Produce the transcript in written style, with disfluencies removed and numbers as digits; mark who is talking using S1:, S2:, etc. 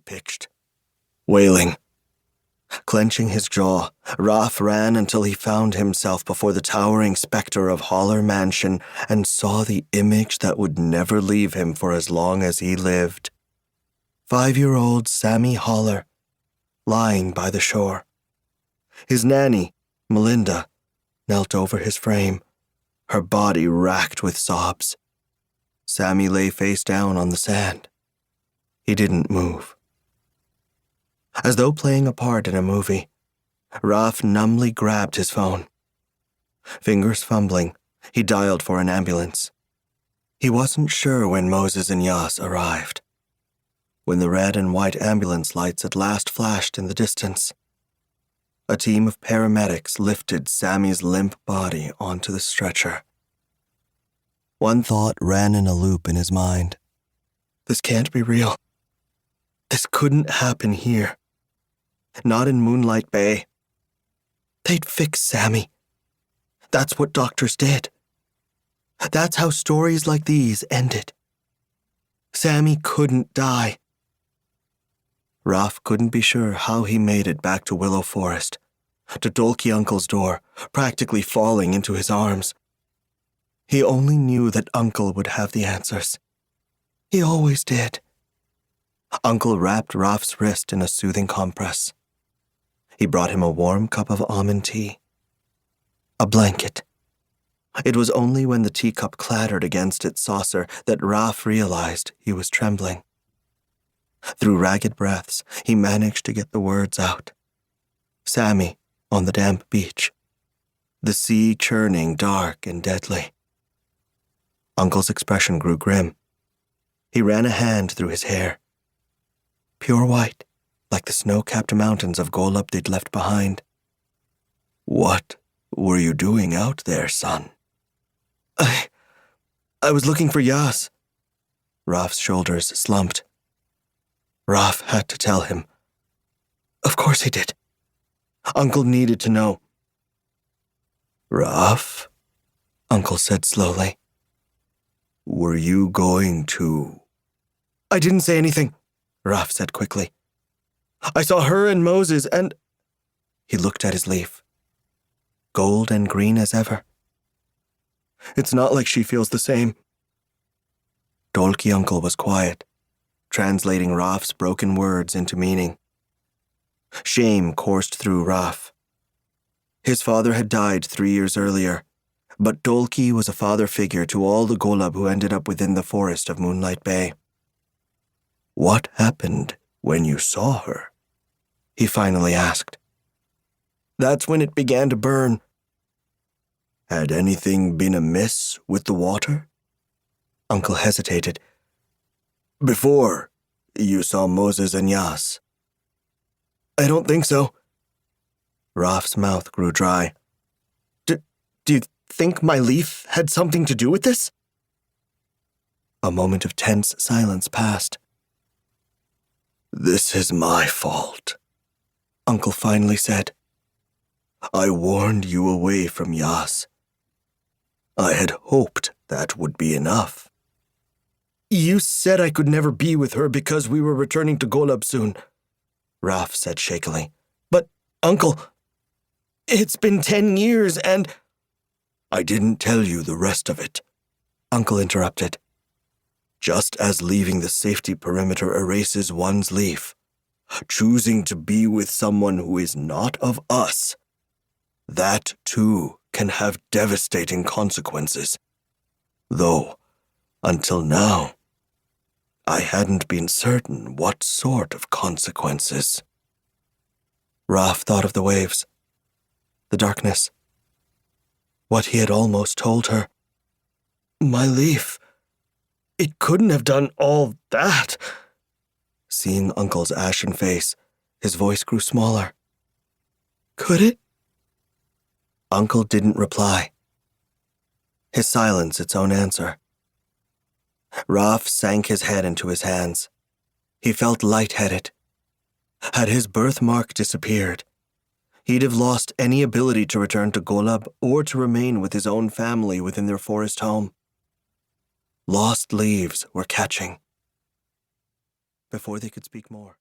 S1: pitched, wailing. Clenching his jaw, Raf ran until he found himself before the towering specter of Holler Mansion and saw the image that would never leave him for as long as he lived. 5-year-old Sammy Holler, lying by the shore. His nanny, Melinda, knelt over his frame, her body racked with sobs. Sammy lay face down on the sand. He didn't move. As though playing a part in a movie, Raf numbly grabbed his phone. Fingers fumbling, he dialed for an ambulance. He wasn't sure when Moses and Yas arrived. When the red and white ambulance lights at last flashed in the distance, a team of paramedics lifted Sammy's limp body onto the stretcher. One thought ran in a loop in his mind. This can't be real. This couldn't happen here. Not in Moonlight Bay. They'd fix Sammy. That's what doctors did. That's how stories like these ended. Sammy couldn't die. Raf couldn't be sure how he made it back to Willow Forest, to Dolky Uncle's door, practically falling into his arms. He only knew that Uncle would have the answers. He always did. Uncle wrapped Raf's wrist in a soothing compress. He brought him a warm cup of almond tea. A blanket. It was only when the teacup clattered against its saucer that Raf realized he was trembling. Through ragged breaths, he managed to get the words out. Sammy on the damp beach. The sea churning dark and deadly. Uncle's expression grew grim. He ran a hand through his hair. Pure white, like the snow-capped mountains of Golub they'd left behind. What were you doing out there, son? I was looking for Yas. Raf's shoulders slumped. Raf had to tell him. Of course he did. Uncle needed to know. Raf, Uncle said slowly. Were you going to... I didn't say anything, Raf said quickly. I saw her and Moses and... He looked at his leaf. Gold and green as ever. It's not like she feels the same. Dolky Uncle was quiet, translating Raf's broken words into meaning. Shame coursed through Raf. His father had died 3 years earlier, but Dolky was a father figure to all the Golub who ended up within the forest of Moonlight Bay. What happened when you saw her? He finally asked. That's when it began to burn. Had anything been amiss with the water? Uncle hesitated. Before you saw Moses and Yas. I don't think so. Raf's mouth grew dry. Do you think my leaf had something to do with this? A moment of tense silence passed. This is my fault, Uncle finally said. I warned you away from Yas. I had hoped that would be enough. You said I could never be with her because we were returning to Golub soon, Raf said shakily. But, Uncle, it's been 10 years and... I didn't tell you the rest of it, Uncle interrupted. Just as leaving the safety perimeter erases one's leaf, choosing to be with someone who is not of us, that too can have devastating consequences. Though, until now, I hadn't been certain what sort of consequences. Raf thought of the waves, the darkness, what he had almost told her. My leaf, it couldn't have done all that. Seeing Uncle's ashen face, his voice grew smaller. Could it? Uncle didn't reply. His silence its own answer. Raf sank his head into his hands. He felt lightheaded. Had his birthmark disappeared, he'd have lost any ability to return to Golub or to remain with his own family within their forest home. Lost leaves were catching. Before they could speak more,